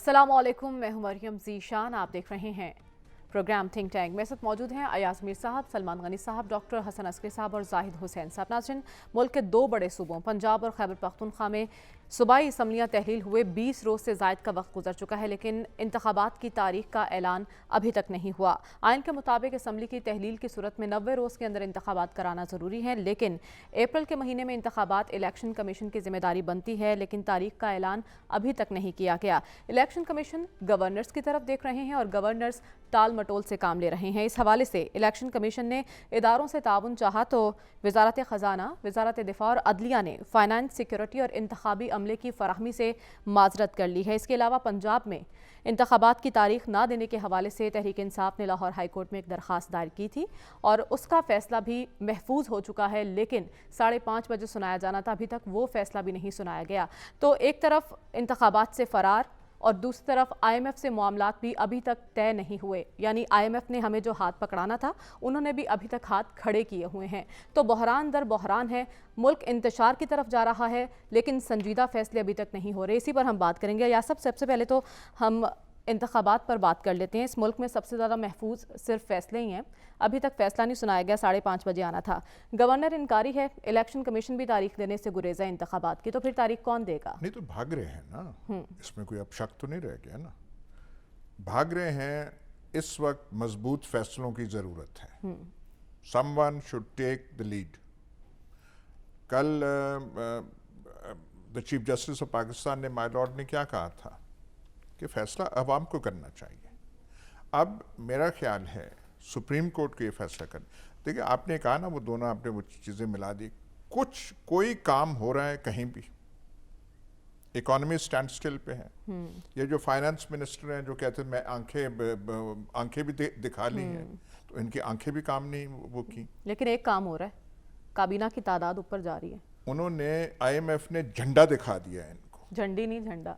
अस्सलाम वालेकुम, मैं हूं मरियम ज़ीशान। आप देख रहे हैं प्रोग्राम थिंक टैंक। मेरे साथ मौजूद हैं अयाज मीर साहब, सलमान गनी साहब, डॉक्टर हसन अस्करी साहब और जाहिद हुसैन साहब। नाज़रीन, मुल्क के दो बड़े सूबों पंजाब और खैबर पख्तूनख्वा में सूबाई असम्बलियाँ तहलील हुए 20 रोज़ से ज़ायद का वक्त गुजर चुका है, लेकिन इंतखाबात की तारीख का ऐलान अभी तक नहीं हुआ। आइन के मुताबिक असम्बली की तहलील की सूरत में 90 रोज़ के अंदर इंतखाबात कराना ज़रूरी है, लेकिन अप्रैल के महीने में इंतखाबात इलेक्शन कमीशन की जिम्मेदारी बनती है, लेकिन तारीख का ऐलान अभी तक नहीं किया गया। इलेक्शन कमीशन गवर्नर्स की तरफ देख रहे हैं और गवर्नर्स टाल मटोल से काम ले रहे हैं। इस हवाले से इलेक्शन कमीशन ने इदारों से ताउन चाहा तो वजारत ख़जाना, वजारत दिफा और अदलिया ने फाइनेंस, सिक्योरिटी और इंतखाबी अमले की फराहमी से माजरत कर ली है। इसके अलावा पंजाब में इंतखाबात की तारीख ना देने के हवाले से तहरीक इंसाफ ने लाहौर हाई कोर्ट में एक दरख्वास्त दायर की थी और उसका फैसला भी महफूज हो चुका है, लेकिन 5:30 बजे सुनाया जाना था, अभी तक वो फैसला भी नहीं सुनाया गया। तो एक तरफ इंतखाबात से फरार और दूसरी तरफ IMF से मामलात भी अभी तक तय नहीं हुए, यानी IMF ने हमें जो हाथ पकड़ाना था उन्होंने भी अभी तक हाथ खड़े किए हुए हैं। तो बहरान दर बहरान है, मुल्क इंतशार की तरफ जा रहा है, लेकिन संजीदा फैसले अभी तक नहीं हो रहे। इसी पर हम बात करेंगे। या सबसे पहले तो हम इंतखाबात पर बात कर लेते हैं। इस मुल्क में सबसे ज़्यादा महफूज सिर्फ फैसले ही हैं। अभी तक फैसला नहीं सुनाया गया, 5:30 बजे आना था। गवर्नर इनकारी है, इलेक्शन कमीशन भी तारीख देने से गुरेजा इंतखाबात की, तो फिर तारीख कौन देगा? नहीं तो भाग रहे हैं ना, इसमें कोई अब शक तो नहीं रह गया ना। भाग रहे हैं, इस वक्त मजबूत फैसलों की ज़रूरत है। Someone should take the lead. कल the chief justice of Pakistan ने, माय लॉर्ड ने क्या कहा था कि फैसला अवाम को करना चाहिए। अब मेरा ख्याल है सुप्रीम कोर्ट को ये फैसला कर। देखिए, आपने कहा ना, वो दोनों आपने वो चीज़ें मिला दी। कोई काम हो रहा है कहीं भी, इकोनॉमी स्टैंड स्टिल पे है। ये जो फाइनेंस मिनिस्टर हैं जो कहते हैं मैं आंखें भी दिखा ली हैं, तो इनकी आंखें भी काम नहीं वो की। लेकिन एक काम हो रहा है, काबीना की तादाद ऊपर जा रही है। उन्होंने, IMF ने झंडा दिखा दिया है इनको। झंडी नहीं, झंडा।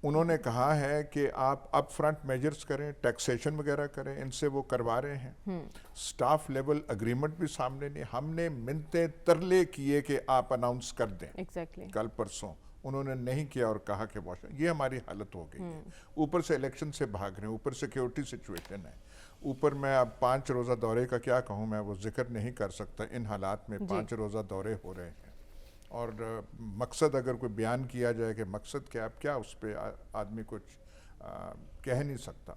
उन्होंने कहा है कि आप अप फ्रंट मेजर्स करें, टैक्सेशन वगैरह करें, इनसे वो करवा रहे हैं। स्टाफ लेवल अग्रीमेंट भी सामने नहीं। हमने मिन्नतें तरले किए कि आप अनाउंस कर दें। Exactly. कल परसों उन्होंने नहीं किया और कहा कि वॉशिंगटन, ये हमारी हालत हो गई है। ऊपर से इलेक्शन से भाग रहे हैं, ऊपर सिक्योरिटी सिचुएशन है, ऊपर मैं अब 5 रोज़ा दौरे का क्या कहूँ, मैं वो जिक्र नहीं कर सकता। इन हालात में 5 रोज़ा दौरे हो रहे हैं और मकसद अगर कोई बयान किया जाए कि मकसद क्या, अब क्या उस पर आदमी कुछ कह नहीं सकता।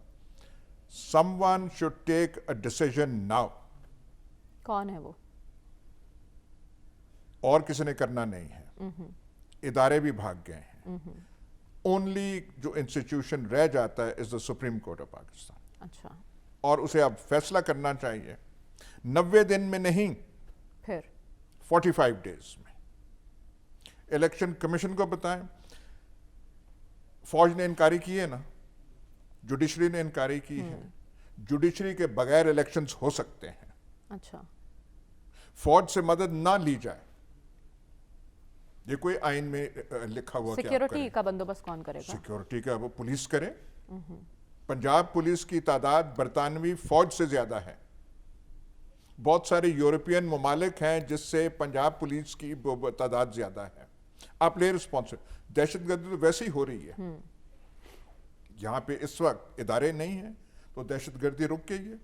Someone should take a decision now. कौन है वो? और किसी ने करना नहीं है। इदारे भी भाग गए हैं। ओनली जो इंस्टीट्यूशन रह जाता है is the supreme court of Pakistan. अच्छा। और उसे अब फैसला करना चाहिए 90 दिन में नहीं, फिर 45 डेज में। इलेक्शन कमीशन को बताएं, फौज ने इनकारी की है ना, जुडिशरी ने इनकारी की है। जुडिशरी के बगैर इलेक्शंस हो सकते हैं। अच्छा। फौज से मदद ना ली जाए, ये कोई आइन में लिखा हुआ। सिक्योरिटी का बंदोबस्त कौन करेगा? सिक्योरिटी का वो पुलिस करे। पंजाब पुलिस की तादाद बरतानवी फौज से ज्यादा है। बहुत सारे यूरोपियन ममालिक हैं जिससे पंजाब पुलिस की तादाद ज्यादा है। आप ले रिस्पॉन्सिबिलिटी। दहशतगर्दी तो वैसे ही हो रही है। यहाँ पे इस वक्त इदारे नहीं हैं तो दहशतगर्दी रुक गई है।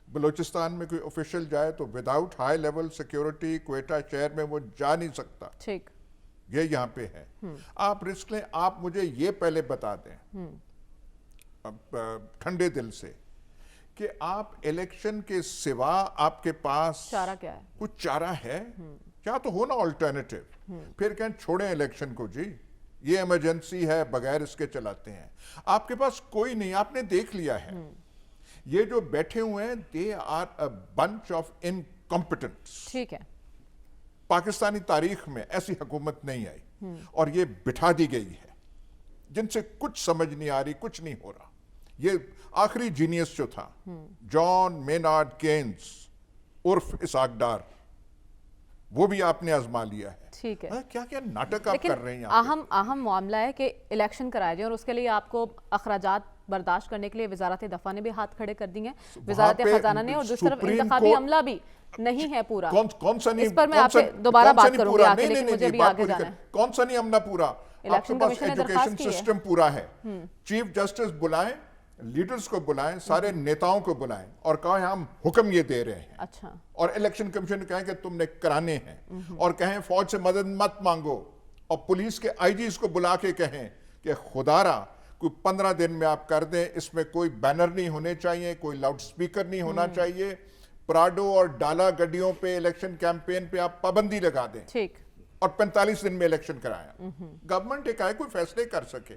बलूचिस्तान में कोई ऑफिशियल जाए तो without high level security Quetta शहर में वो जा नहीं सकता। ठीक, ये यहाँ पे है। आप रिस्क लें। आप मुझे ये पहले बता दें ठंडे दिल से कि आप इलेक्शन के सिवा आपके पास चारा क्या है? कुछ चारा है क्या? तो हो ना ऑल्टरनेटिव। फिर कहें छोड़ें इलेक्शन को जी, ये इमरजेंसी है, बगैर इसके चलाते हैं। आपके पास कोई नहीं। आपने देख लिया है ये जो बैठे हुए हैं, they are a bunch of incompetents. ठीक है। पाकिस्तानी तारीख में ऐसी हुकूमत नहीं आई और ये बिठा दी गई है, जिनसे कुछ समझ नहीं आ रही, कुछ नहीं हो रहा। ये आखिरी जीनियस जो था जॉन मेनार्ड केन्स उर्फ इसाक डार, वो भी आपने आजमा लिया है। ठीक है। क्या क्या नाटक आप कर रहे हैं। अहम मामला है कि इलेक्शन कराए जाए और उसके लिए आपको अखराजात बर्दाश्त करने के लिए वजारत दफा ने भी हाथ खड़े कर दिए हैं, वजारत पे खजाना ने, और जिस तरफ सुप्रीम इंतखाबी कोर्ट- अमला भी नहीं है पूरा। कौन सा नहीं, इस पर मैं कौन सा- आपसे दोबारा कौन सा बात नहीं करूंगी पूरा? आगे, नहीं, लेकिन नहीं, मुझे नहीं, भी बात आगे पूरी जाना कर। है। कौन सा नहीं अमला पूरा? इलेक्शन आपके पास कमीशन ने दरख्वास्त एजुकेशन की है। सिस्टम पूरा है, चीफ जस्टिस बुलाएं, लीडर्स को बुलाएं, सारे नेताओं को बुलाएं और कहें हम हुक्म ये दे रहे हैं, अच्छा, और इलेक्शन कमीशन को कहें कि तुमने कराने हैं, और कहें फौज से मदद मत मांगो, और पुलिस के आईजीज को बुला के कहें कि खुदारा कोई 15 दिन में आप कर दें, इसमें कोई बैनर नहीं होने चाहिए, कोई लाउड स्पीकर नहीं होना चाहिए, प्राडो और डाला गड्डियों पे इलेक्शन कैंपेन पे आप पाबंदी लगा दें, ठीक, और 45 दिन में इलेक्शन कराया। गवर्नमेंट एक आए कोई फैसले कर सके,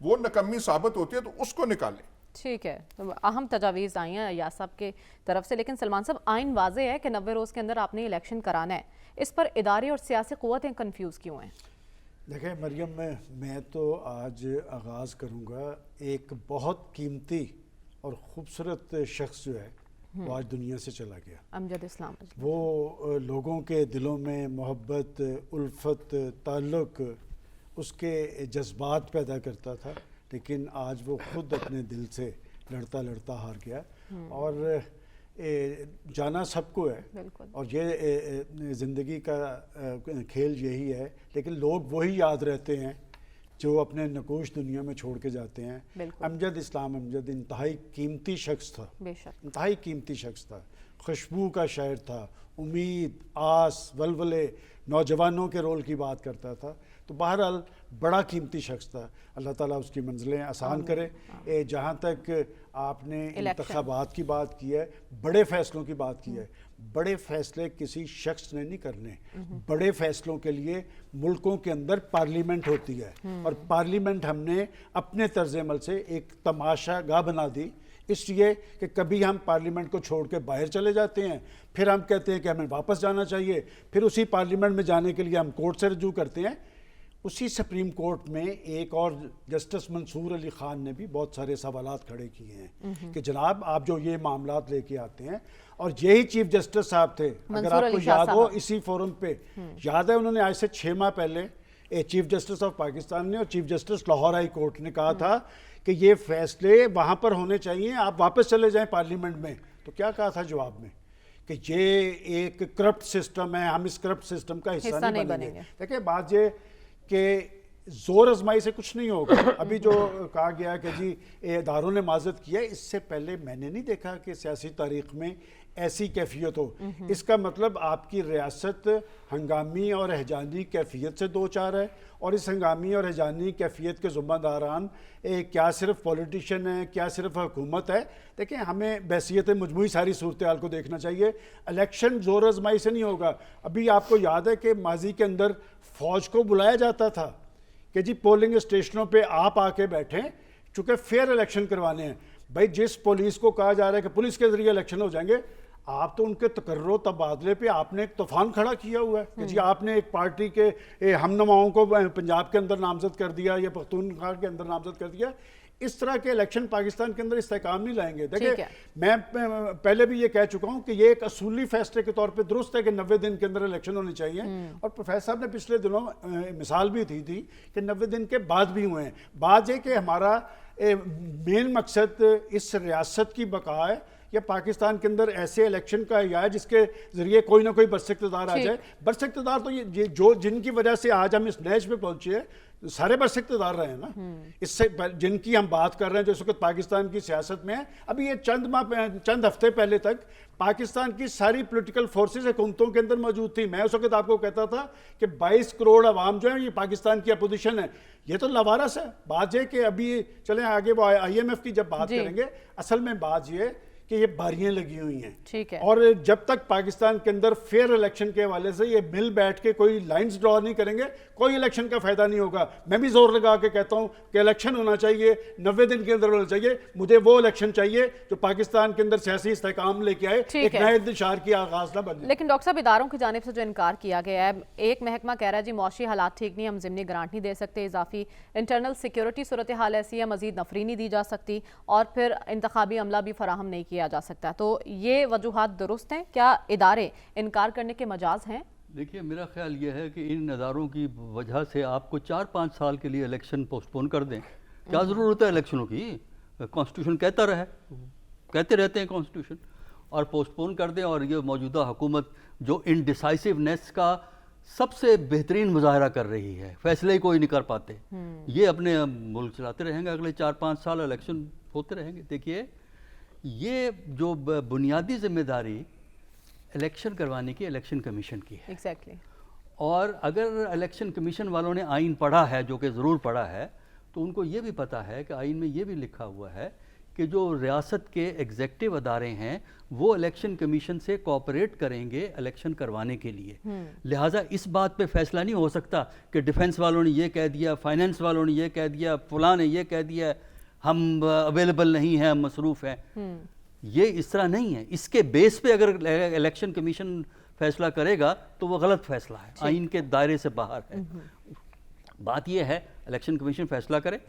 वो नकम्मी साबित होती है तो उसको निकाले। ठीक है। तो अहम तजावीज़ आई हैं या साहब के तरफ से, लेकिन सलमान साहब आइन वाजे है कि 90 रोज़ के अंदर आपने इलेक्शन कराना है, इस पर इदारे और सियासी क़ुव्वतें कन्फ्यूज़ क्यों हैं? देखें मरियम, मैं तो आज आगाज़ करूँगा, एक बहुत कीमती और ख़ूबसूरत शख्स जो है वो आज दुनिया से चला गया। अमजद इस्लाम, वो लोगों के दिलों में मोहब्बत, उल्फत, ताल्लुक़, उसके जज्बात पैदा करता था, लेकिन आज वो ख़ुद अपने दिल से लड़ता लड़ता हार गया। और जाना सबको है, और ये ज़िंदगी का खेल यही है, लेकिन लोग वही याद रहते हैं जो अपने नकोश दुनिया में छोड़ के जाते हैं। अमजद इस्लाम अमजद इंतहाई कीमती शख्स था, इंतहाई कीमती शख्स था, खुशबू का शायर था, उम्मीद, आस, वलवले, नौजवानों के रोल की बात करता था। तो बहरहाल बड़ा कीमती शख्स था, अल्लाह ताला उसकी मंजिलें आसान करे। जहाँ तक आपने इंतखाबात की बात की है, बड़े फैसलों की बात की है, बड़े फैसले किसी शख्स ने नहीं करने, बड़े फैसलों के लिए मुल्कों के अंदर पार्लियामेंट होती है, और पार्लियामेंट हमने अपने तर्ज अमल से एक तमाशागाह बना दी, इसलिए कि कभी हम पार्लियामेंट को छोड़ के बाहर चले जाते हैं, फिर हम कहते हैं कि हमें वापस जाना चाहिए, फिर उसी पार्लियामेंट में जाने के लिए हम कोर्ट से रजू करते हैं। उसी सुप्रीम कोर्ट में एक और जस्टिस मंसूर अली ख़ान ने भी बहुत सारे सवालात खड़े किए हैं कि जनाब आप जो ये मामलात लेके आते हैं, और यही चीफ जस्टिस साहब थे, अगर आपको याद हो, इसी फोरम पे याद है, उन्होंने आज से 6 माह पहले चीफ जस्टिस ऑफ पाकिस्तान ने और chief justice Lahore high court ने कहा था कि ये फैसले वहाँ पर होने चाहिए, आप वापस चले जाएं पार्लियामेंट में। तो क्या कहा था जवाब में कि ये एक करप्ट सिस्टम है, हम इस करप्ट सिस्टम का हिस्सा नहीं बनेंगे। देखिए बात ये कि जोर आजमाई से कुछ नहीं होगा। अभी जो कहा गया कि जी इदारों ने माजरत किया, इससे पहले मैंने नहीं देखा कि सियासी तारीख में ऐसी कैफियत हो। इसका मतलब आपकी रियासत हंगामी और हजानी कैफियत से दो चार है, और इस हंगामी और हजानी कैफियत के ज़िम्मेदारान क्या सिर्फ पॉलिटिशियन है, क्या सिर्फ हुकूमत है? देखिए हमें बहसियत मजमूई सारी सूरत हाल को देखना चाहिए। इलेक्शन जोर आजमाई से नहीं होगा। अभी आपको याद है कि माजी के अंदर फ़ौज को बुलाया जाता था कि जी पोलिंग स्टेशनों पे आप आके बैठें, चूँकि फेयर इलेक्शन करवाने हैं। भाई जिस पुलिस को कहा जा रहा है कि पुलिस के ज़रिए इलेक्शन हो जाएंगे, आप तो उनके तकर्रो तबादले पे आपने एक तूफान खड़ा किया हुआ है कि जी आपने एक पार्टी के हमनुमाओं को पंजाब के अंदर नामजद कर दिया या पख्तूनख्वा के अंदर नामजद कर दिया। इस तरह के इलेक्शन पाकिस्तान के अंदर इस्तेकाम नहीं लाएंगे। देखिए मैं पहले भी ये कह चुका हूँ कि ये एक असूली फैसले के तौर पे दुरुस्त है कि 90 दिन के अंदर इलेक्शन होने चाहिए, और प्रोफेसर साहब ने पिछले दिनों मिसाल भी दी थी कि 90 दिन के बाद भी हुए हैं। बात है कि हमारा मेन मकसद इस रियासत की बका है या पाकिस्तान के अंदर ऐसे इलेक्शन का या है जिसके जरिए कोई ना कोई बरसख्तदार आ जाए। बरसख्तदार तो ये जो जिनकी वजह से आज हम इस नैच पे पहुंचे हैं, सारे बरसख्तदार रहे हैं ना। इससे जिनकी हम बात कर रहे हैं जो इस वक्त पाकिस्तान की सियासत में है, अभी ये चंद हफ्ते पहले तक पाकिस्तान की सारी पॉलिटिकल फोर्सेस हुकूमतों के अंदर मौजूद थी। मैं उस वक्त आपको कहता था कि 22 करोड़ अवाम जो है ये पाकिस्तान की अपोजिशन है, ये तो लवारस है। बात ये कि अभी चलें आगे वो IMF की जब बात करेंगे, असल में बात ये कि ये बारियां लगी हुई हैं, ठीक है, और जब तक पाकिस्तान के अंदर फेयर इलेक्शन के हवाले से ये मिल बैठ के कोई लाइंस ड्रॉ नहीं करेंगे, कोई इलेक्शन का फायदा नहीं होगा। मैं भी जोर लगा के कहता हूं कि इलेक्शन होना चाहिए, 90 दिन के अंदर होना चाहिए। मुझे वो इलेक्शन चाहिए जो पाकिस्तान के अंदर सियासी इस्तेकाम लेके आए, एक नए इंतशार की आगाज ना बने। लेकिन डॉक्टर साहब इदारों की जानिब से जो इनकार किया गया है, एक महकमा कह रहा है जी मौशी हालात ठीक नहीं, हम ज़िमनी ग्रांट नहीं दे सकते, इजाफी इंटरनल सिक्योरिटी सूरत हाल ऐसी है, मजीद नफरी नहीं दी जा सकती, और फिर इंतखाबी अमला भी फराहम नहीं किया जा सकता। तो ये वजूहात दुरुस्त हैं? क्या इदारे इनकार करने के मजाज हैं? देखिए मेरा ख्याल ये है कि इन इदारों की वजह से आपको 4-5 साल के लिए इलेक्शन पोस्टपोन कर दें। क्या ज़रूरत है इलेक्शनों की? कॉन्स्टिट्यूशन कहता रहा है, कहते रहते हैं कॉन्स्टिट्यूशन, और पोस्टपोन कर दें। और ये मौजूदा हुकूमत जो इनडिसाइसिवनेस का सबसे बेहतरीन मुजाहरा कर रही है, फैसले ही कोई नहीं कर पाते, ये अपने मुल्क चलाते रहेंगे अगले 4-5 साल, इलेक्शन होते रहेंगे। देखिए, ये जो बुनियादी जिम्मेदारी इलेक्शन करवाने की इलेक्शन कमीशन की है। एग्जैक्टली। और अगर इलेक्शन कमीशन वालों ने आइन पढ़ा है, जो कि ज़रूर पढ़ा है, तो उनको ये भी पता है कि आइन में ये भी लिखा हुआ है कि जो रियासत के एग्जेक्टिव अदारे हैं वो इलेक्शन कमीशन से कोऑपरेट करेंगे इलेक्शन करवाने के लिए। लिहाजा इस बात पे फैसला नहीं हो सकता कि डिफेंस वालों ने ये कह दिया, फाइनेंस वालों ने ये कह दिया, फलां ने ये कह दिया, हम अवेलेबल नहीं हैं, हम मसरूफ़ हैं। ये इस तरह नहीं है। इसके बेस पे अगर इलेक्शन कमीशन फैसला करेगा तो वो गलत फैसला है, आइन के दायरे से बाहर है। बात यह है इलेक्शन कमीशन फैसला करे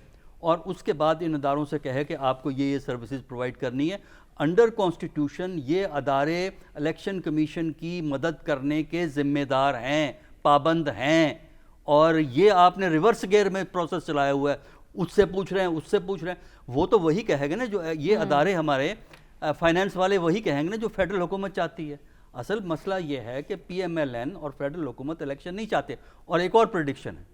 और उसके बाद इन अदारों से कहे कि आपको ये सर्विसेज प्रोवाइड करनी है। अंडर कॉन्स्टिट्यूशन ये अदारे इलेक्शन कमीशन की मदद करने के ज़िम्मेदार हैं, पाबंद हैं, और ये आपने रिवर्स गियर में प्रोसेस चलाया हुआ है, उससे पूछ रहे हैं, उससे पूछ रहे हैं। वो तो वही कहेंगे ना, जो ये अदारे हमारे फाइनेंस वाले वही कहेंगे ना जो फेडरल हुकूमत चाहती है। असल मसला ये है कि PMLN और फेडरल हुकूमत इलेक्शन नहीं चाहते। और एक और प्रेडिक्शन है,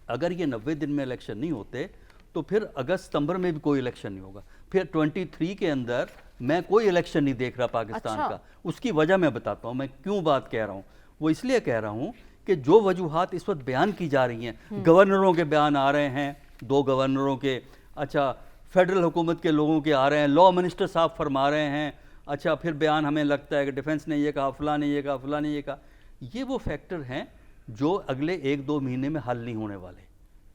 अगर ये 90 दिन में इलेक्शन नहीं होते तो फिर अगस्त सितंबर में भी कोई इलेक्शन नहीं होगा। फिर 23 के अंदर मैं कोई इलेक्शन नहीं देख रहा पाकिस्तान का। उसकी वजह मैं बताता हूँ, मैं क्यों बात कह रहा हूँ। वो इसलिए कह रहा हूँ कि जो वजूहात इस वक्त बयान की जा रही हैं, गवर्नरों के बयान आ रहे हैं, 2 गवर्नरों के, अच्छा फेडरल हुकूमत के लोगों के आ रहे हैं, लॉ मिनिस्टर साहब फरमा रहे हैं, अच्छा फिर बयान हमें लगता है कि डिफेंस ने ये कहा, फलां ने ये कहा, फलां ने ये कहा। ये वो फैक्टर हैं जो अगले 1-2 महीने में हल नहीं होने वाले।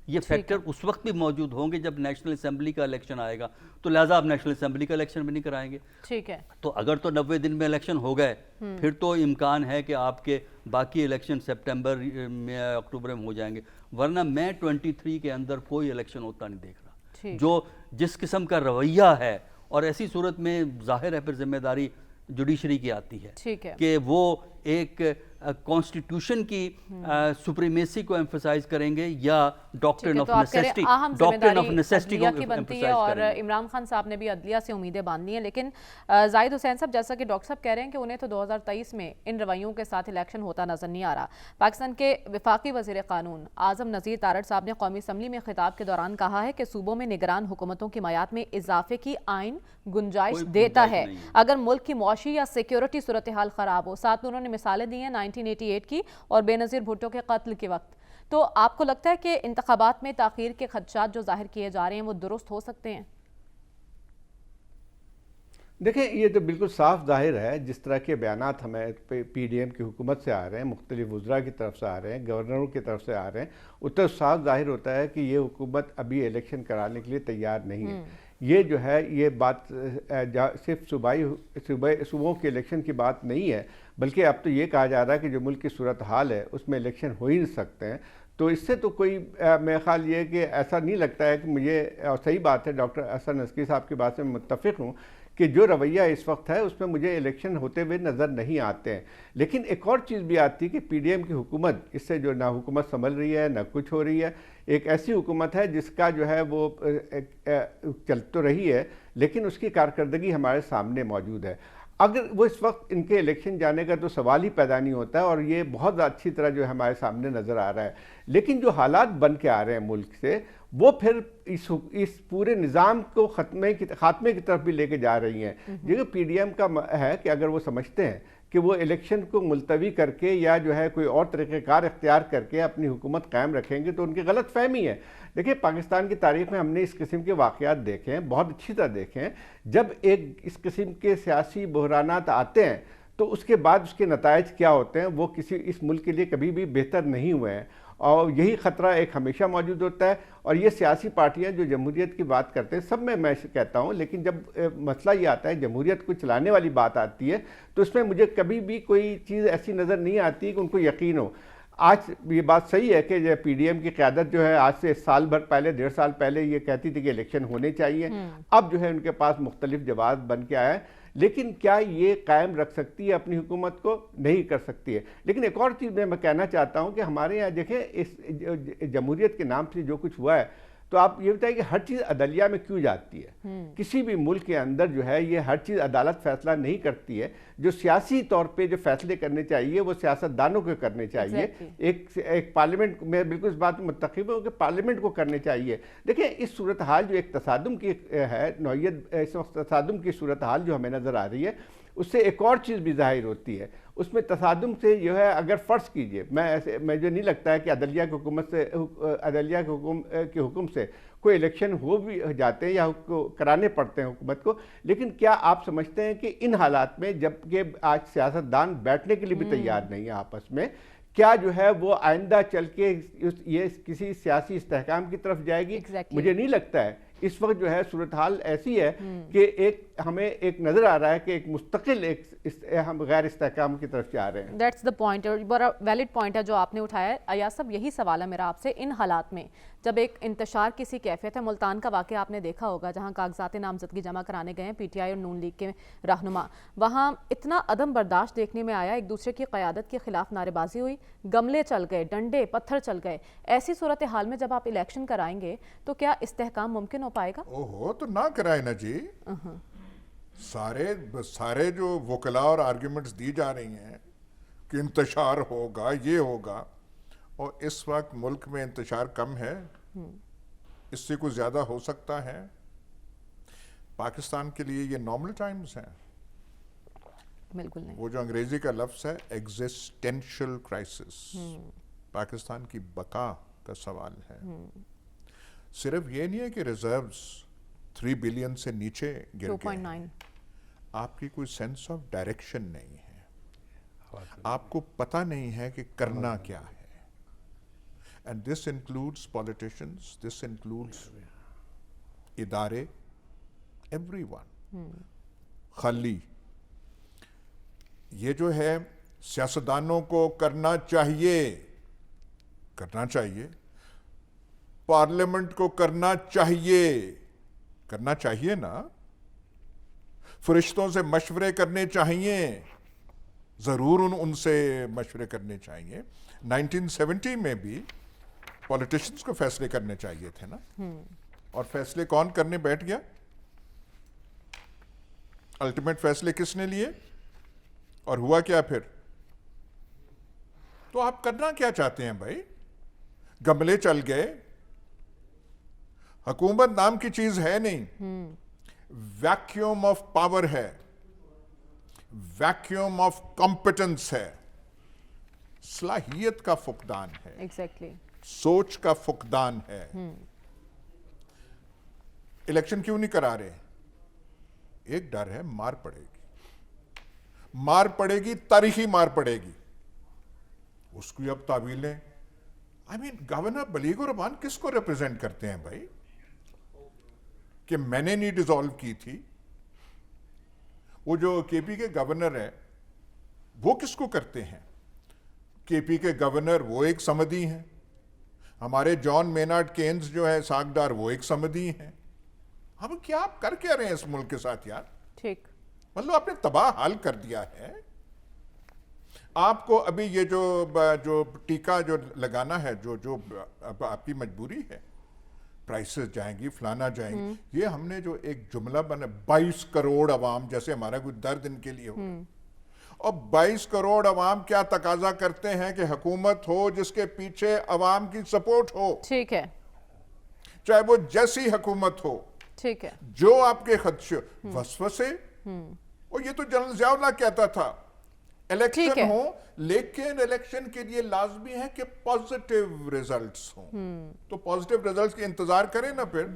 ये फैक्टर उस वक्त भी मौजूद होंगे जब नेशनल असेंबली का इलेक्शन आएगा, तो लिहाजा आप नेशनल असेंबली का इलेक्शन भी नहीं कराएंगे। ठीक है। तो अगर तो 90 दिन में इलेक्शन हो गए, फिर तो इम्कान है कि आपके बाकी इलेक्शन सितंबर में, अक्टूबर में हो जाएंगे। वरना मैं 23 के अंदर कोई इलेक्शन होता नहीं देख रहा। जो जिस किस्म का रवैया है, और ऐसी सूरत में जाहिर है फिर जिम्मेदारी जुडिशरी की आती है कि वो एक कॉन्स्टिट्यूशन की सुप्रीमेसी को एम्फसाइज करेंगे या डॉक्ट्रिन ऑफ नेसेसिटी को एम्फसाइज करेंगे। और इमरान खान साहब ने भी अदलिया से उम्मीदें बांध ली हैं, लेकिन जाहिद हुसैन साहब, जैसा कि डॉक्टर साहब कह रहे हैं कि उन्हें तो 2023 में इन रवैयों के साथ इलेक्शन होता नजर नहीं आ रहा। पाकिस्तान के वफाकी वज़ीर कानून आज़म नज़ीर तारड़ साहब ने कौमी असम्बली में खिताब के दौरान कहा है कि सूबों में निगरान हुकूमतों की मयाद में इजाफे की आइन गुंजाइश देता है अगर मुल्क की मुआशी या सिक्योरिटी सूरत हाल ख़राब हो। साथ में उन्होंने मिसालें दी हैं 1988 की और बेनज़ीर भुट्टो के कत्ल के वक्त। तो आपको लगता है कि इंतखाबात में ताख़ीर के खदशात जो जाहिर किए जा रहे हैं वो दुरुस्त हो सकते हैं? देखें, ये तो बिल्कुल साफ जाहिर है, जिस तरह के बयानात हमें PDM की हुकूमत से आ रहे हैं, मुख्तलिफ वज़रा की तरफ से आ रहे हैं, गवर्नरों की तरफ से आ रहे हैं, उतना साफ जाहिर होता है कि ये हुकूमत अभी इलेक्शन कराने के लिए तैयार नहीं है। ये जो है, ये बात सिर्फ सूबों के इलेक्शन की बात नहीं है, बल्कि अब तो ये कहा जा रहा है कि जो मुल्क की सूरत हाल है उसमें इलेक्शन हो ही नहीं सकते हैं। तो इससे तो कोई मेरा ख्याल ये है कि ऐसा नहीं लगता है कि मुझे, और सही बात है, डॉक्टर हसन अस्करी साहब की बात से मैं मुत्तफ़िक़ हूँ कि जो रवैया इस वक्त है उसमें मुझे इलेक्शन होते हुए नज़र नहीं आते हैं। लेकिन एक और चीज़ भी आती है कि PDM की हुकूमत, इससे जो ना हुकूमत संभल रही है ना कुछ हो रही है, एक ऐसी हुकूमत है जिसका जो है वो चल तो रही है लेकिन उसकी कारकर्दगी हमारे सामने मौजूद है। अगर वो इस वक्त इनके इलेक्शन जाने का तो सवाल ही पैदा नहीं होता है, और ये बहुत अच्छी तरह जो है हमारे सामने नज़र आ रहा है। लेकिन जो हालात बन के आ रहे हैं मुल्क से, वो फिर इस पूरे निज़ाम को खात्मे की तरफ भी लेके जा रही हैं। जो PDM का है कि अगर वो समझते हैं कि वो इलेक्शन को मुलतवी करके या जो है कोई और तरीक़ेकार इख्तियार करके अपनी हुकूमत कायम रखेंगे, तो उनकी गलत फहमी है। देखिए, पाकिस्तान की तारीख़ में हमने इस किस्म के वाक़यात देखे हैं, बहुत अच्छी तरह देखे हैं। जब एक इस किस्म के सियासी बहरानात आते हैं तो उसके बाद उसके नताइज क्या होते हैं, वो इस मुल्क के लिए कभी भी बेहतर नहीं हुए हैं, और यही ख़तरा एक हमेशा मौजूद होता है। और ये सियासी पार्टियां जो जमहूरियत की बात करते हैं, सब में मैं कहता हूं, लेकिन जब मसला ये आता है जमहूरियत को चलाने वाली बात आती है, तो उसमें मुझे कभी भी कोई चीज़ ऐसी नज़र नहीं आती कि उनको यकीन हो। आज ये बात सही है कि जो PDM की क़यादत जो है आज से साल भर पहले, 1.5 साल पहले ये कहती थी कि इलेक्शन होने चाहिए। अब जो है उनके पास मुख्तलिफ जवाब बन के आया है, लेकिन क्या ये कायम रख सकती है अपनी हुकूमत को? नहीं कर सकती है। लेकिन एक और चीज़ मैं कहना चाहता हूँ कि हमारे यहाँ देखें, इस जमहूरियत के नाम से जो कुछ हुआ है, تو آپ یہ بتائیں کہ ہر چیز عدلیہ میں کیوں جاتی ہے؟ کسی بھی ملک کے اندر جو ہے یہ ہر چیز عدالت فیصلہ نہیں کرتی ہے. جو سیاسی طور پہ جو فیصلے کرنے چاہیے وہ سیاستدانوں کو کرنے چاہیے. ایک پارلیمنٹ میں بالکل اس بات میں متفق ہوں کہ پارلیمنٹ کو کرنے چاہیے. دیکھیں اس صورتحال جو ایک تصادم کی ہے نوعیت، اس وقت تصادم کی صورتحال جو ہمیں نظر آ رہی ہے اس سے ایک اور چیز بھی ظاہر ہوتی ہے. اس میں تصادم سے جو ہے اگر فرض کیجئے، مجھے نہیں لگتا ہے کہ عدلیہ کی حکومت سے عدلیہ کے حکم سے کوئی الیکشن ہو بھی جاتے ہیں یا کرانے پڑتے ہیں حکومت کو، لیکن کیا آپ سمجھتے ہیں کہ ان حالات میں جب کہ آج سیاستدان بیٹھنے کے لیے بھی تیار نہیں ہے آپس میں، کیا جو ہے وہ آئندہ چل کے یہ کسی سیاسی استحکام کی طرف جائے گی؟ مجھے نہیں لگتا ہے. اس وقت جو ہے صورتحال ایسی ہے کہ ہمیں ایک نظر آ رہا ہے کہ ایک مستقل ہم غیر استحکام کی طرف جا رہے ہیں. دیٹس دا پوائنٹ، اور بڑا ویلڈ پوائنٹ ہے جو آپ نے اٹھایا ہے. ایاز صاحب یہی سوال ہے میرا آپ سے، ان حالات میں جب ایک انتشار کسی کیفیت ہے، ملتان کا واقعہ آپ نے دیکھا ہوگا جہاں کاغذات نامزدگی جمع کرانے گئے ہیں پی ٹی آئی اور نون لیگ کے رہنما، وہاں اتنا عدم برداشت دیکھنے میں آیا، ایک دوسرے کی قیادت کے خلاف نعرے بازی ہوئی، گملے چل گئے، ڈنڈے پتھر چل گئے. ایسی صورتحال میں جب آپ الیکشن کرائیں گے تو کیا استحکام ممکن ہو پائے گا؟ اوہو تو نہ کرائے نا جی. سارے جو وکلا اور آرگیومنٹس دی جا رہی ہیں کہ انتشار ہوگا، یہ ہوگا، اور اس وقت ملک میں انتشار کم ہے، اس سے کچھ زیادہ ہو سکتا ہے. پاکستان کے لیے یہ نارمل ٹائمز ہیں. بالکل نہیں. وہ جو انگریزی کا لفظ ہے ایگزسٹینشل کرائسس، پاکستان کی بقا کا سوال ہے. صرف یہ نہیں ہے کہ ریزروز 3 بلین سے نیچے گر گئے، 2.9. آپ کی کوئی سینس آف ڈائریکشن نہیں ہے، آپ کو پتہ نہیں ہے کہ کرنا کیا ہے. And this includes politicians, this includes ادارے، ایوری ون. خالی یہ جو ہے سیاستدانوں کو کرنا چاہیے پارلیمنٹ کو کرنا چاہیے نا، فرشتوں سے مشورے کرنے چاہیے، ضرور ان سے مشورے کرنے چاہیے. 1970 میں بھی پولیٹیشنز کو فیصلے کرنے چاہیے تھے نا، اور فیصلے کون کرنے بیٹھ گیا؟ الٹیمیٹ فیصلے کس نے لیے اور ہوا کیا پھر؟ تو آپ کرنا کیا چاہتے ہیں بھائی؟ گملے چل گئے. حکومت نام کی چیز ہے نہیں، ویکیوم آف پاور ہے، ویکیوم آف کمپٹنس ہے، صلاحیت کا فقدان ہے، ایگزیکٹلی سوچ کا فقدان ہے. الیکشن کیوں نہیں کرا رہے؟ ایک ڈر ہے، مار پڑے گی، تاریخی مار پڑے گی. اس کی اب تعویلیں، گورنر بلیغ الرحمان کس کو ریپرزینٹ کرتے ہیں بھائی؟ کہ میں نے نہیں ڈیزالو کی تھی. وہ جو کے پی کے گورنر ہے وہ کس کو کرتے ہیں؟ کے پی کے گورنر وہ ایک سمدی ہیں، ہمارے جان مینارڈ کینز جو ہے ساکھدار وہ ایک سمدی ہیں. ہم کیا آپ کر کیا رہے ہیں اس ملک کے ساتھ یار؟ ٹھیک، مطلب آپ نے تباہ حال کر دیا ہے. آپ کو ابھی یہ جو ٹیکہ جو لگانا ہے، جو آپ کی مجبوری ہے، پرائسز جائیں گی، فلانا جائیں گی. یہ ہم نے جو ایک جملہ بنا 22 کروڑ عوام، جیسے ہمارا کوئی درد ان کے لیے ہو، اور 22 کروڑ عوام کیا تقاضا کرتے ہیں کہ حکومت ہو جس کے پیچھے عوام کی سپورٹ ہو. ٹھیک ہے، چاہے وہ جیسی حکومت ہو، ٹھیک ہے. جو آپ کے خدشے وسوسے. اور یہ تو جنرل ضیاء اللہ کہتا تھا الیکشن ہو، لیکن الیکشن کے لیے لازمی ہے کہ پازیٹیو ریزلٹس ہوں. تو پازیٹیو ریزلٹس کے انتظار کریں نا، پھر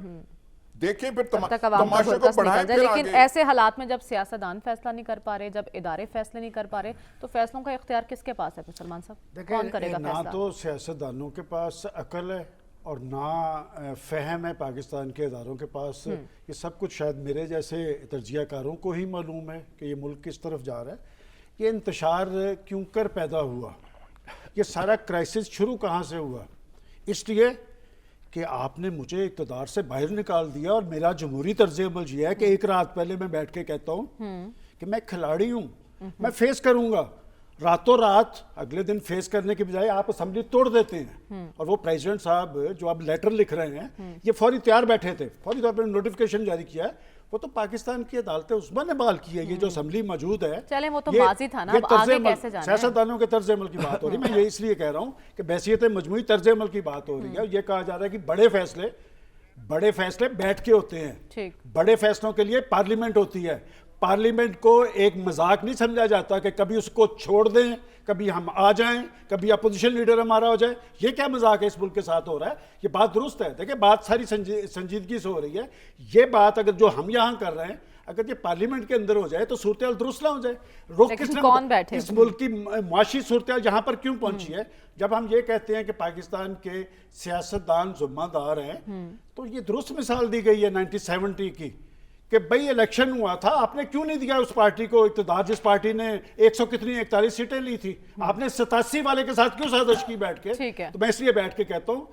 دیکھیں، پھر تماشے کو بڑھائیں. لیکن ایسے حالات میں جب سیاستدان فیصلہ نہیں کر پا رہے، جب ادارے فیصلے نہیں کر پا رہے، تو فیصلوں کا اختیار کس کے پاس ہے پھر سلمان صاحب؟ کون کرے گا فیصلہ؟ نہ تو سیاستدانوں کے پاس عقل ہے اور نہ فہم ہے پاکستان کے اداروں کے پاس. یہ سب کچھ شاید میرے جیسے تجزیہ کاروں کو ہی معلوم ہے کہ یہ ملک کس طرف جا رہا ہے. یہ انتشار کیوں کر پیدا ہوا؟ یہ سارا کرائسس شروع کہاں سے ہوا؟ اس لیے کہ آپ نے مجھے اقتدار سے باہر نکال دیا، اور میرا جمہوری طرز عمل یہ ہے کہ ایک رات پہلے میں بیٹھ کے کہتا ہوں کہ میں کھلاڑی ہوں، میں فیس کروں گا. रातों रात अगले दिन फेस करने के बजाय आप असेंबली तोड़ देते हैं। और वो प्रेसिडेंट साहब जो आप लेटर लिख रहे हैं, ये फौरी तैयार बैठे थे, फौरी तौर पर नोटिफिकेशन जारी किया है, वो तो पाकिस्तान की अदालतें उस्मान ने बहाल की है। ये जो असेंबली मौजूद है, चले वो तो ये- माजी था ना, ये अब तर्ज़ आगे अमल, कैसे जाना है? सियासतदानों के तर्ज अमल की बात हो रही है। मैं ये इसलिए कह रहा हूँ कि बहसियत मजमूई तर्ज अमल की बात हो रही है। ये कहा जा रहा है कि बड़े फैसले बैठ के होते हैं। ठीक। बड़े फैसलों के लिए पार्लियामेंट होती है। पार्लियामेंट को एक मजाक नहीं समझा जाता कि कभी उसको छोड़ दें, कभी हम आ जाएं, कभी अपोजिशन लीडर हमारा हो जाए। ये क्या मजाक है इस मुल्क के साथ हो रहा है? ये बात दुरुस्त है। देखिए, बात सारी संजीदगी से हो रही है। ये बात अगर जो हम यहाँ कर रहे हैं, अगर ये पार्लियामेंट के अंदर हो जाए तो सूरत दुरुस्त ना हो जाए। रोक लेकिन किसने कौन बैठे? इस मुल्क की मुआशी सूरत यहाँ पर क्यों पहुंची है? जब हम ये कहते हैं कि पाकिस्तान के सियासतदान जिम्मेदार हैं, तो ये दुरुस्त मिसाल दी गई है 1970 की कि भाई इलेक्शन हुआ था, आपने क्यों नहीं दिया उस पार्टी को इक़्तिदार जिस पार्टी ने 41 सीटें ली थी? आपने 87 वाले के साथ क्यों साजिश की बैठ के? ठीक है। तो मैं इसलिए बैठ के कहता हूँ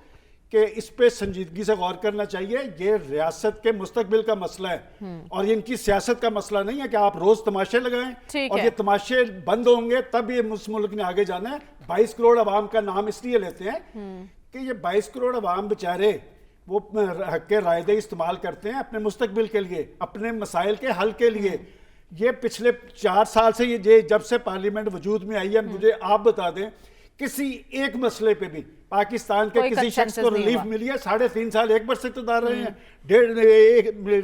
कि इस पे संजीदगी से गौर करना चाहिए। ये रियासत के मुस्तकबिल का मसला है और ये इनकी सियासत का मसला नहीं है कि आप रोज तमाशे लगाएं। ठीक और है। ये तमाशे बंद होंगे तब ये उस मुल्क ने आगे जाना है। 22 करोड़ अवाम का नाम इसलिए लेते हैं कि ये 22 करोड़ अवाम बेचारे वो हक के रायदे इस्तेमाल करते हैं अपने मुस्तकबिल के लिए, अपने मसाइल के हल के लिए। ये पिछले 4 साल से ये जब से पार्लियामेंट वजूद में आई है, मुझे आप बता दें किसी एक मसले पे भी पाकिस्तान के कोई किसी शख्स को consensus नहीं रिलीफ हुआ। मिली है? 3.5 साल एक बार से इक़्तिदार रहे हैं,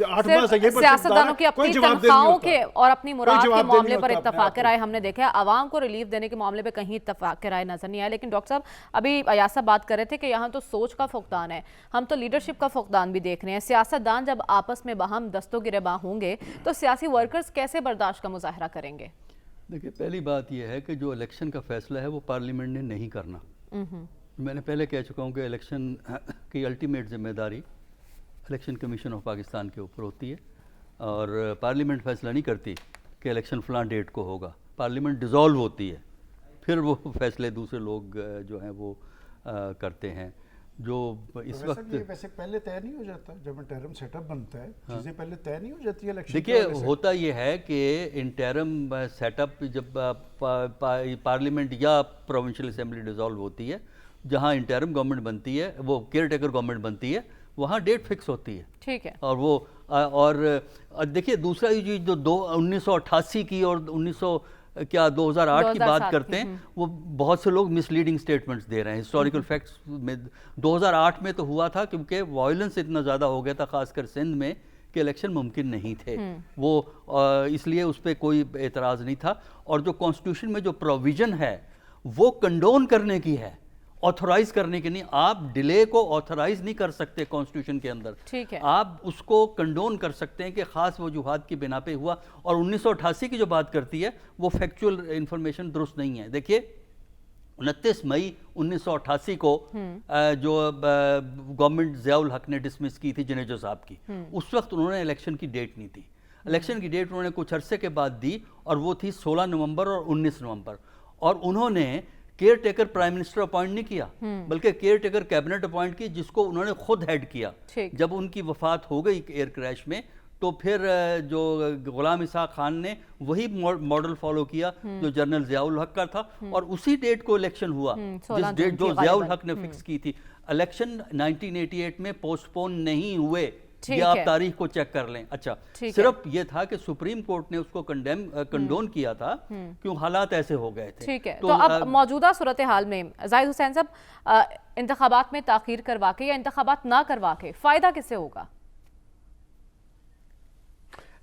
8 माह से ये सिर्फ सियासतदानों की अपनी तनख्वाहों के और अपनी मुराद के जवाब मामले देनी पर होता अपने इत्तफाक आप राय हमने देखा है। आवाम को रिलीफ देने के मामले पे कहीं इत्तफाक राय नजर नहीं आया। लेकिन डॉक्टर साहब, अभी अयाज साहब बात कर रहे थे कि यहाँ तो सोच का फुकदान है, हम तो लीडरशिप का फुकदान भी देख रहे हैं। सियासतदान जब आपस में बाहम दस्तों गिरेबां होंगे तो सियासी वर्कर्स कैसे बर्दाश्त का मुजाहरा करेंगे? देखिए, पहली बात यह है कि जो इलेक्शन का फैसला है वो पार्लियामेंट ने नहीं करना। मैंने पहले कह चुका हूँ कि इलेक्शन की अल्टीमेट जिम्मेदारी इलेक्शन कमीशन ऑफ पाकिस्तान के ऊपर होती है और पार्लियामेंट फैसला नहीं करती कि इलेक्शन फ़लाँ डेट को होगा। पार्लियामेंट डिज़ोल्व होती है, फिर वो फैसले दूसरे लोग जो हैं वो करते हैं। जो इस वक्त वैसे पहले तय नहीं हो जाता जब इंटरिम सेटअप बनता है? चीजें पहले तय नहीं हो जाती है इलेक्शन? देखिए, होता ये है कि इंटरिम सेटअप जब पार्लियामेंट या प्रोविंशियल असेंबली डिज़ोल्व होती है, जहाँ इंटरिम गवर्नमेंट बनती है, वो केयर टेकर गवर्नमेंट बनती है, वहाँ डेट फिक्स होती है। ठीक है। और वो और देखिए, दूसरा ये चीज़ जो 1988 की और 2008 की बात करते हैं, वो बहुत से लोग मिसलीडिंग स्टेटमेंट्स दे रहे हैं। हिस्टोरिकल फैक्ट्स में 2008 में तो हुआ था क्योंकि वायलेंस इतना ज़्यादा हो गया था खासकर सिंध में कि इलेक्शन मुमकिन नहीं थे। वो इसलिए उस पर कोई एतराज़ नहीं था। और जो कॉन्स्टिट्यूशन में जो प्रोविज़न है वो कंडोन करने की है, ऑथोराइज करने के नहीं। आप डिले को ऑथोराइज नहीं कर सकते कॉन्स्टिट्यूशन के अंदर। ठीक है। आप उसको कंडोन कर सकते हैं कि खास वजूहात की बिना पे हुआ। और 1988 की जो बात करती है वो फैक्चुअल इंफॉर्मेशन दुरुस्त नहीं है। देखिए, 29 मई 1988 को जो गवर्नमेंट ज़ियाउल हक ने डिसमिस की थी जनेजो साहब की, उस वक्त उन्होंने इलेक्शन की डेट नहीं दी। इलेक्शन की डेट उन्होंने कुछ अरसे के बाद दी और वो थी 16 नवंबर और 19 नवंबर। और उन्होंने caretaker prime minister appoint नहीं किया, बल्कि केयर टेकर कैबिनेट अपॉइंट की, जिसको उन्होंने खुद हेड किया। जब उनकी वफात हो गई एयर क्रैश में, तो फिर जो गुलाम इसहाक खान ने वही मॉडल फॉलो किया जो जनरल ज़ियाउल हक का था। और उसी डेट को इलेक्शन हुआ, जिस डेट जो ज़ियाउल हक ने फिक्स की थी। इलेक्शन 1988 में पोस्टपोन नहीं हुए, ये आप तारीख को चेक कर लें। अच्छा, सिर्फ ये था कि सुप्रीम कोर्ट ने उसको कंडोन किया था क्यों हालात ऐसे हो गए थे। ठीक है। तो अब मौजूदा सूरत हाल में जाहिद हुसैन साहब, इंतखाबात में ताखीर करवा के या इंतखाबात ना करवा के फ़ायदा किससे होगा?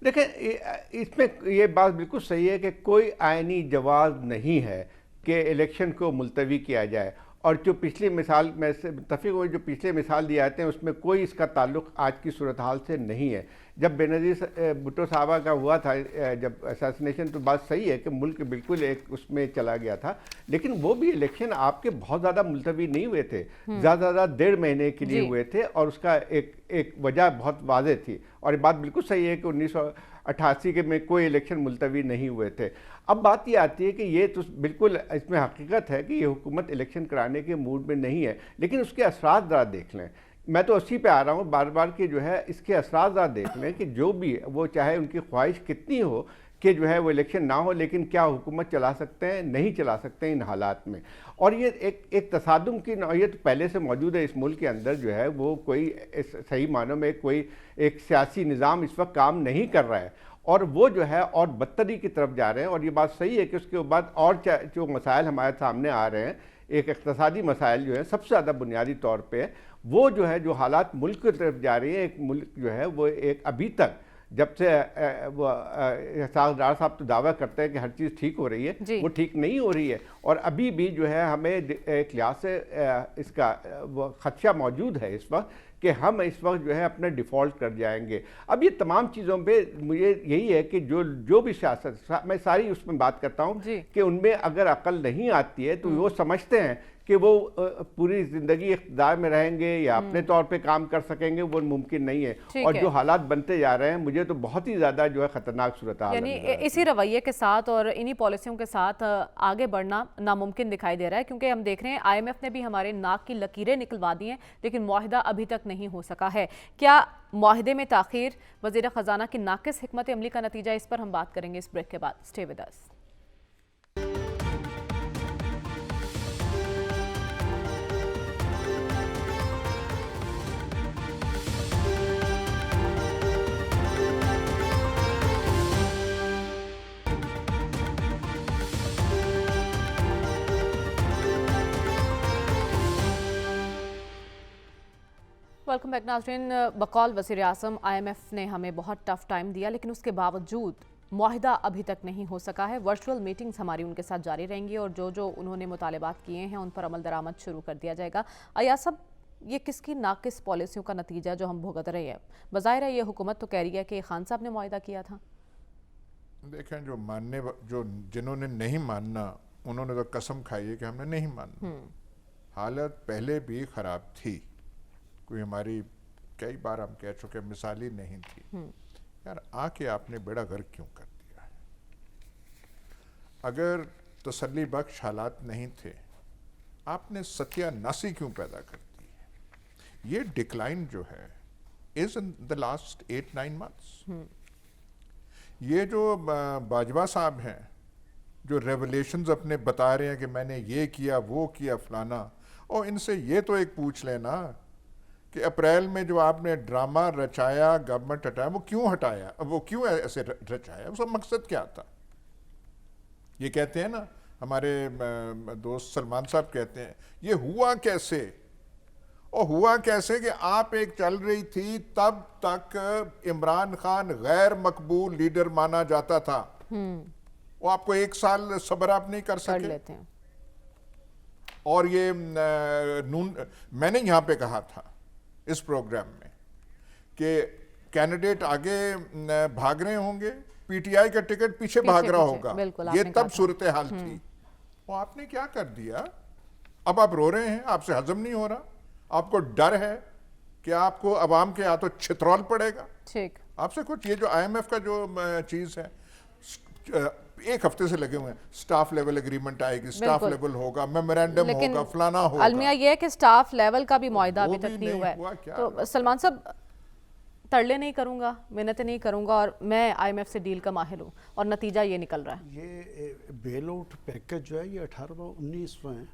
देखिए, इसमें ये बात बिल्कुल सही है कि कोई आईनी जवाब नहीं है कि इलेक्शन को मुलतवी किया जाए। और जो पिछली मिसाल में से मुत्तफ़िक़ हुए, जो पिछले मिसाल दिए जाते हैं उसमें कोई इसका ताल्लुक़ आज की सूरत हाल से नहीं है। जब बेनज़ीर भुट्टो साहबा का हुआ था जब असैसिनेशन, तो बात सही है कि मुल्क बिल्कुल एक उसमें चला गया था, लेकिन वो भी इलेक्शन आपके बहुत ज़्यादा मुलतवी नहीं हुए थे, ज़्यादा 1.5 महीने के लिए हुए थे। और उसका एक वजह बहुत वाज़ेह थी। और ये बात बिल्कुल सही है कि 1988 के में कोई इलेक्शन मुलतवी नहीं हुए थे। अब बात ये आती है कि ये तो बिल्कुल इसमें हकीकत है कि ये हुकूमत इलेक्शन कराने के मूड में नहीं है, लेकिन उसके असरात ज़रा देख लें میں تو اسی پہ آ رہا ہوں بار بار کہ جو ہے اس کے اثرات ذرا دیکھ لیں کہ جو بھی وہ چاہے ان کی خواہش کتنی ہو کہ جو ہے وہ الیکشن نہ ہو، لیکن کیا حکومت چلا سکتے ہیں؟ نہیں چلا سکتے ہیں ان حالات میں. اور یہ ایک تصادم کی نوعیت پہلے سے موجود ہے اس ملک کے اندر، جو ہے وہ کوئی صحیح معنوں میں کوئی ایک سیاسی نظام اس وقت کام نہیں کر رہا ہے، اور وہ جو ہے اور بدتری کی طرف جا رہے ہیں. اور یہ بات صحیح ہے کہ اس کے بعد اور جو مسائل ہمارے سامنے آ رہے ہیں، ایک اقتصادی مسائل جو ہے سب سے زیادہ بنیادی طور پہ وہ جو ہے جو حالات ملک کی طرف جا رہی ہیں. ایک ملک جو ہے وہ ایک ابھی تک جب سے وہ اسحاق ڈار صاحب تو دعویٰ کرتے ہیں کہ ہر چیز ٹھیک ہو رہی ہے، وہ ٹھیک نہیں ہو رہی ہے، اور ابھی بھی جو ہے ہمیں ایک لحاظ سے اس کا وہ خدشہ موجود ہے اس وقت کہ ہم اس وقت جو ہے اپنے ڈیفالٹ کر جائیں گے. اب یہ تمام چیزوں پہ مجھے یہی ہے کہ جو بھی سیاست، میں ساری اس میں بات کرتا ہوں کہ ان میں اگر عقل نہیں آتی ہے تو وہ سمجھتے ہیں کہ وہ پوری زندگی اقتدار میں رہیں گے یا اپنے طور پہ کام کر سکیں گے، وہ ممکن نہیں ہے. اور جو حالات بنتے جا رہے ہیں مجھے تو بہت ہی زیادہ جو ہے خطرناک صورتحال، یعنی اسی رویے کے ساتھ اور انہی پالیسیوں کے ساتھ آگے بڑھنا ناممکن دکھائی دے رہا ہے، کیونکہ ہم دیکھ رہے ہیں IMF نے بھی ہمارے ناک کی لکیریں نکلوا دی ہیں لیکن معاہدہ ابھی تک نہیں ہو سکا ہے. کیا معاہدے میں تاخیر وزیر خزانہ کی ناقص حکمت عملی کا نتیجہ؟ اس پر ہم بات کریں گے اس بریک کے بعد. Stay with us. Welcome back ناظرین. بقول وزیر اعظم IMF نے ہمیں بہت ٹف ٹائم دیا لیکن اس کے باوجود معاہدہ ابھی تک نہیں ہو سکا ہے. ورچوئل میٹنگز ہماری ان کے ساتھ جاری رہیں گی اور جو انہوں نے مطالبات کیے ہیں ان پر عمل درآمد شروع کر دیا جائے گا. ایاز صاحب، یہ کس کی ناقص پالیسیوں کا نتیجہ جو ہم بھگت رہے ہیں؟ بظاہر ہے یہ حکومت تو کہہ رہی ہے کہ خان صاحب نے معاہدہ کیا تھا. دیکھیں، جنہوں نے نہیں ماننا انہوں نے تو قسم کھائی ہے کہ ہم نے نہیں ماننا. حالت پہلے بھی خراب تھی، کوئی ہماری کئی بار ہم کہہ چکے مثالی نہیں تھی. یار آ کے آپ نے بیڑا غرق کیوں کر دیا؟ اگر تسلی بخش حالات نہیں تھے آپ نے ستیہ ناسی کیوں پیدا کر دی؟ یہ ڈکلائن جو ہے is in the last 8-9 months. یہ جو باجوہ صاحب ہیں جو ریولیشنز اپنے بتا رہے ہیں کہ میں نے یہ کیا وہ کیا فلانا، اور ان سے یہ تو ایک پوچھ لینا کہ اپریل میں جو آپ نے ڈرامہ رچایا، گورنمنٹ ہٹایا، وہ کیوں ہٹایا؟ وہ کیوں ایسے رچایا؟ اس کا مقصد کیا تھا؟ یہ کہتے ہیں نا ہمارے دوست سلمان صاحب کہتے ہیں یہ ہوا کیسے؟ اور ہوا کیسے کہ آپ ایک چل رہی تھی تب تک عمران خان غیر مقبول لیڈر مانا جاتا تھا، وہ آپ کو 1 سال صبر آپ نہیں کر سکے. اور یہ میں نے یہاں پہ کہا تھا اس پروگرام میں کہ کینڈیڈیٹ آگے بھاگ رہے ہوں گے، PTI کا ٹکٹ پیچھے بھاگ رہا ہوگا. یہ تب صورتحال تھی. وہ آپ نے کیا کر دیا؟ اب آپ رو رہے ہیں، آپ سے ہضم نہیں ہو رہا، آپ کو ڈر ہے کہ آپ کو عوام کے ہاتھوں چھترول پڑے گا. آپ سے کچھ یہ جو IMF کا جو چیز ہے 1 ہفتے سے لگے ہوئے ہیں، سٹاف لیول اگریمنٹ آئے گی، سٹاف لیول ہوگا، میمورینڈم ہوگا، فلانا ہوگا. المیہ یہ ہے کہ سٹاف لیول کا بھی معاہدہ ابھی تک نہیں ہوا ہے. تو سلمان صاحب، ترلے نہیں کروں گا، محنتیں نہیں کروں گا اور میں IMF سے ڈیل کا ماہر ہوں، اور نتیجہ یہ نکل رہا ہے. یہ بیل آؤٹ پیکج جو ہے یہ 18-19واں ہے.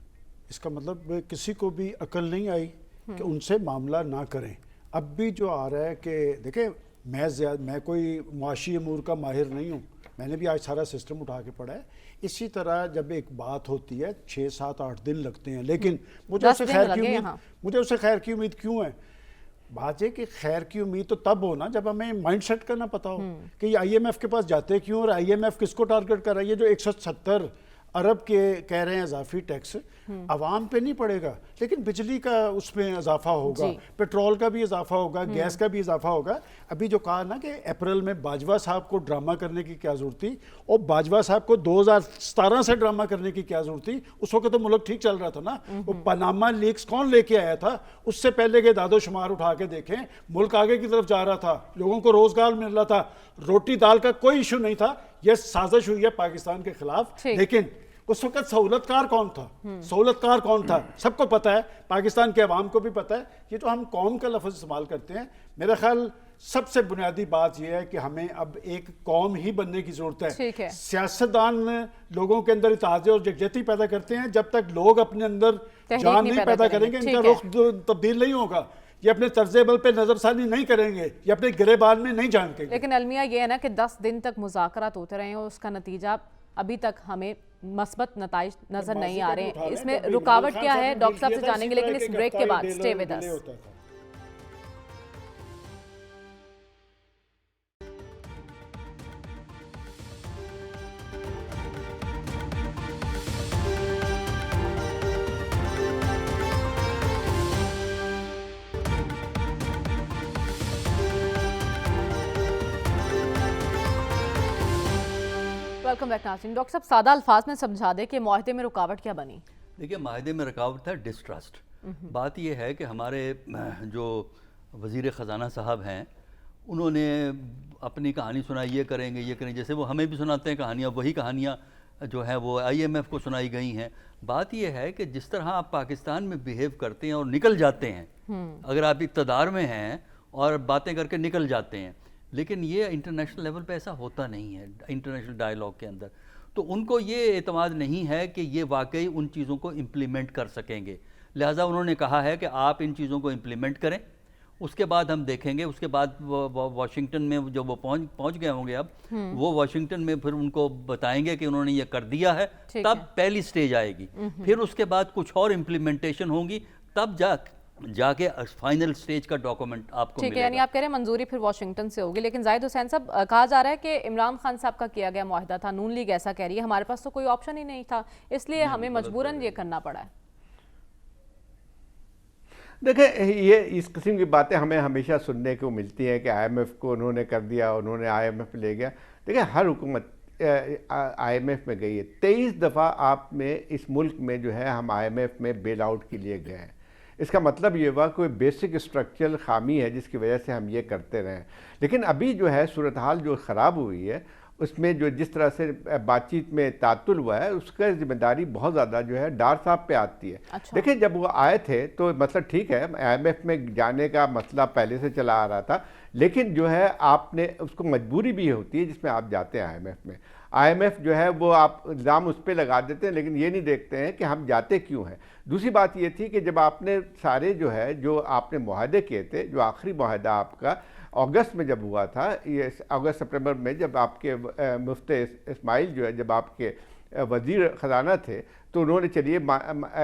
اس کا مطلب کسی کو بھی عقل نہیں آئی کہ ان سے معاملہ نہ کریں. اب بھی جو آ رہا ہے کہ دیکھیں میں کوئی معاشی امور کا ماہر نہیں ہوں، میں نے بھی آج سارا سسٹم اٹھا کے پڑھا ہے. اسی طرح جب ایک بات ہوتی ہے 6-7-8 دن لگتے ہیں، لیکن مجھے اسے خیر کی امید کیوں ہے؟ بات ہے کہ خیر کی امید تو تب ہونا جب ہمیں مائنڈ سیٹ کرنا پتا ہو کہ یہ IMF کے پاس جاتے کیوں، اور IMF کس کو ٹارگٹ کر رہا ہے. یہ جو 170 ارب کے کہہ رہے ہیں اضافی ٹیکس عوام پہ نہیں پڑے گا، لیکن بجلی کا اس میں اضافہ ہوگا، پیٹرول کا بھی اضافہ ہوگا، گیس کا بھی اضافہ ہوگا. ابھی جو کہا نا کہ اپریل میں باجوہ صاحب کو ڈرامہ کرنے کی کیا ضرورت تھی، اور باجوہ صاحب کو 2017 سے ڈرامہ کرنے کی کیا ضرورت تھی؟ اس وقت تو ملک ٹھیک چل رہا تھا نا. وہ پاناما لیکس کون لے کے آیا تھا؟ اس سے پہلے کے داد و شمار اٹھا کے دیکھیں، ملک آگے کی طرف جا رہا تھا، لوگوں کو روزگار مل رہا تھا، روٹی دال کا کوئی ایشو نہیں تھا. یہ سازش ہوئی ہے پاکستان کے خلاف، لیکن उस वक्त सहूलतकार कौन था, सहूलतकार कौन था, सबको पता है, पाकिस्तान के अवाम को भी पता है। ये जो हम कौम का लफ्ज़ इस्तेमाल करते हैं, मेरा ख्याल सबसे बुनियादी बात यह है कि हमें अब एक कौम ही बनने की ज़रूरत है। सियासतदान लोगों के अंदर इत्तेहाद और यकजहती पैदा करते हैं, जब तक लोग अपने अंदर जान नहीं पैदा करेंगे, इनका रुख तब्दील नहीं होगा। ये अपने तर्ज़-ए-अमल पे नज़रसानी नहीं करेंगे, ये अपने गिरेबान में नहीं झांकेंगे। लेकिन अलमिया ये है ना कि 10 दिन तक मुज़ाकरात होते रहे और उसका नतीजा अभी तक हमें मस्बत नताइज नजर नहीं आ रहे हैं। इसमें रुकावट क्या है डॉक्टर साहब से जानेंगे, लेकिन इस ब्रेक के बाद stay with us. Welcome back नाज़रीन। डॉक्टर साहब सादा अल्फाज में समझा दें कि मुआहदे में रुकावट क्या बनी। देखिए, माहदे में रुकावट था डिस्ट्रस्ट। बात यह है कि हमारे जो वज़ीर ख़जाना साहब हैं, उन्होंने अपनी कहानी सुनाई, ये करेंगे ये करेंगे, जैसे वो हमें भी सुनाते हैं कहानियाँ, वही कहानियाँ जो हैं वो IMF को सुनाई गई हैं। बात यह है कि जिस तरह आप पाकिस्तान में बिहेव करते हैं और निकल जाते हैं, अगर आप इक़्तिदार में हैं और बातें करके निकल जाते हैं, लेकिन ये इंटरनेशनल लेवल पे ऐसा होता नहीं है इंटरनेशनल डायलॉग के अंदर। तो उनको ये एतमाद नहीं है कि ये वाकई उन चीज़ों को इम्प्लीमेंट कर सकेंगे, लिहाजा उन्होंने कहा है कि आप इन चीज़ों को इम्प्लीमेंट करें, उसके बाद हम देखेंगे। उसके बाद वाशिंगटन में जब वो पहुंच गए होंगे, अब वो वाशिंगटन में फिर उनको बताएंगे कि उन्होंने ये कर दिया है, तब पहली स्टेज आएगी। फिर उसके बाद कुछ और इम्प्लीमेंटेशन होंगी, तब जाके फाइनल स्टेज का डॉक्यूमेंट आपको मिलेगा। यानी आप कह रहे हैं मंजूरी फिर वाशिंगटन से होगी। लेकिन जाहिद हुसैन साहब, कहा जा रहा है कि इमरान खान साहब का किया गया मुआहदा था, नून लीग ऐसा कह रही है, हमारे पास तो कोई ऑप्शन ही नहीं था, इसलिए हमें मजबूरन ये करना पड़ा है। देखिए, ये इस किस्म की बातें हमें हमेशा सुनने को मिलती हैं कि IMF को उन्होंने कर दिया, उन्होंने IMF ले गया। देखिए, हर हुकूमत IMF में गई है। 23 दफ़ा आप में इस मुल्क में जो है हम IMF में बेल आउट के लिए गए हैं। इसका मतलब ये हुआ कोई बेसिक स्ट्रक्चरल खामी है जिसकी वजह से हम ये करते रहे। लेकिन अभी जो है सूरत हाल जो ख़राब हुई है, उसमें जो जिस तरह से बातचीत में तातुल हुआ है, उसका जिम्मेदारी बहुत ज़्यादा जो है डार साहब पे आती है। अच्छा। देखिए, जब वो आए थे तो मतलब ठीक है, IMF में जाने का मसला पहले से चला आ रहा था, लेकिन जो है आपने उसको मजबूरी भी होती है जिसमें आप जाते हैं IMF में। IMF जो है वो आप इल्ज़ाम उस पर लगा देते हैं, लेकिन ये नहीं देखते हैं कि हम जाते क्यों हैं। दूसरी बात ये थी कि जब आपने सारे जो है जो आपने मुआहदे किए थे, जो आखिरी मुआहदा आपका अगस्त में जब हुआ था, ये अगस्त सितंबर में, जब आपके मुफ्ती इस्माइल जो है जब आपके वज़ीर ख़जाना थे, तो उन्होंने चलिए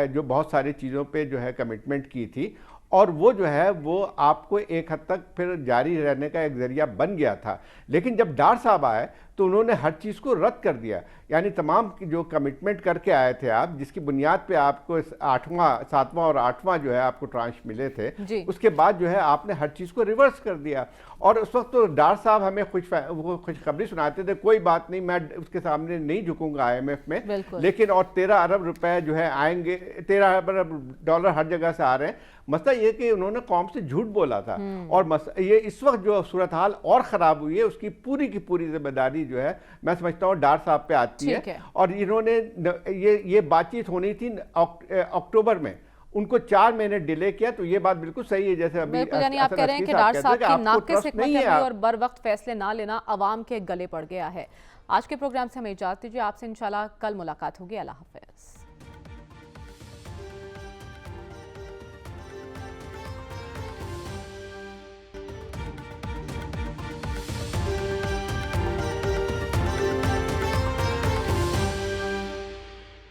जो बहुत सारी चीज़ों पे जो है कमिटमेंट की थी, और वो जो है वो आपको एक हद तक फिर जारी रहने का एक ज़रिया बन गया था। लेकिन जब डार साहब आए तो उन्होंने हर चीज़ को रद्द कर दिया, यानी तमाम जो कमिटमेंट करके आए थे आप, जिसकी बुनियाद पे आपको 7वां और 8वां जो है आपको ट्रांश मिले थे, उसके बाद जो है आपने हर चीज़ को रिवर्स कर दिया। और उस वक्त तो डार साहब हमें खुशखबरी सुनाते थे, कोई बात नहीं, मैं उसके सामने नहीं झुकूंगा IMF में, लेकिन और 13 अरब रुपए जो है आएंगे, 13 अरब डॉलर हर जगह से आ रहे हैं। मसला ये कि उन्होंने कौम से झूठ बोला था, और ये इस वक्त जो सूरत हाल और ख़राब हुई है, उसकी पूरी की पूरी जिम्मेदारी जो है मैं समझता हूँ डार साहब पे आती है। और इन्होंने ये बातचीत होनी थी अक्टूबर में, उनको 4 महीने डिले किया, तो ये बात बिल्कुल सही है। जैसे अभी यानी आप कह रहे हैं कि डार साहब की नाक़िस हिकमत और बर वक्त फैसले ना लेना अवाम के गले पड़ गया है। आज के प्रोग्राम से हमें इजाज़त दीजिए, आपसे इंशाल्लाह कल मुलाकात होगी। अल्लाह हाफ़िज़।